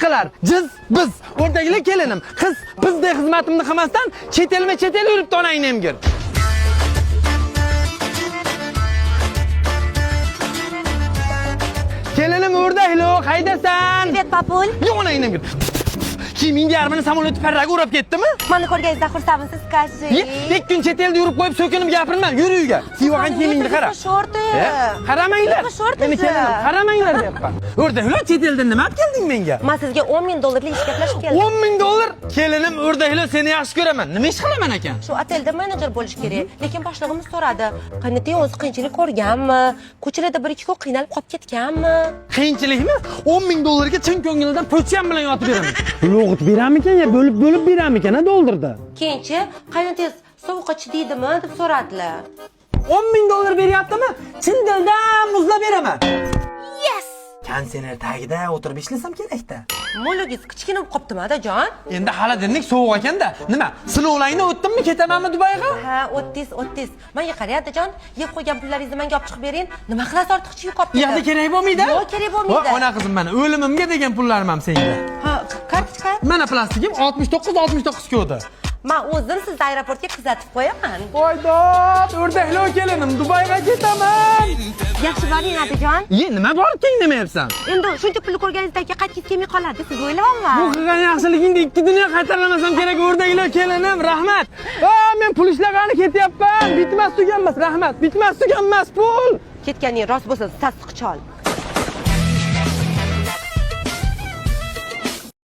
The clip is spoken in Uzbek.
boshqalar, jiz biz. O'rdagilar kelinim. Qiz bizdek xizmatimni qilmasdan chet el yuribdi onangni emgir. Kelinim o'rdaklo, qaydasan? Привет, папуль. Yo'q onangni emgir. Kimning yarmini samolyot parraga urib ketdimi? Mani ko'rganingizda xursandmisiz, скажи? 2 kun chet elda yurib qo'yib so'kinib gapirma, yur uyga. Kiygan kiyimingni qara. Shorti. Qaramanglar. Meni kelinim, qaramanglar deyapman. O'rdaklar chet eldan nima olib kelding menga? Men sizga 10 ming dollarlik ish gaplashib keldim. 10 ming dollar? Kelinim, o'rdaklar seni yaxshi ko'raman. Nima ish qilaman ekan? Shu otelda menejer bo'lish kerak, lekin boshlig'imiz so'radi. Qanday o'zi qiyinchilik ko'rganmi? Ko'chalarda 1-2 kun qiynalib qolib ketganmi? Qiyinchilikmi? 10 ming dollarga chin ko'ngildan po'cham bilan yotib beraman. Yo'g'it beramikan ya, bo'lib beramikan a dollarda. Keyinchi qaynotangiz sovuqqa chidaydimi deb so'radilar. 10 ming dollar beryaptimi? Chin dildan muzlab beraman. Yes! Konsener tagida o'tirib ishlasam kerak-da. Mo'lugingiz kichkina bo'lib qoptimi, adajon? Endi hali dinlik sovuq ekanda. Nima? Sinovlarni o'tdimmi, ketamanmi Dubayga? Ha, 30. Menga qarang, adajon, yeb qo'ygan pullaringizni menga olib chiqib bering. Nima qilasiz ortiqcha yuk olib Yo'qda kerak bo'lmaydi? Yo'q, kerak bo'lmaydi. Ona qizim, mana o'limimga degan pullarim ham senga. Ha, kartochka? Mana plastigim 69 kodi. Men o'zim sizni aeroportga kuzatib qo'yaman. Voydod, o'rdaklar kelinim, Dubayga ketaman. Yaxshi boring, adajon. Nima borib keng demayapsan? Endi shuncha pulni ko'rganingizdan keyin qaytib kelmay qoladi, siz o'ylayapsizmi? Bu qilgan yaxshiligingni 2 dunyo qaytarlamasam kerak, o'rdaklar kelinim, rahmat. Men pul ishlagani ketyapman. Bitmas tuganmas, rahmat. Bitmas tuganmas pul. Ketganing rost bo'lsa, sassiq chol.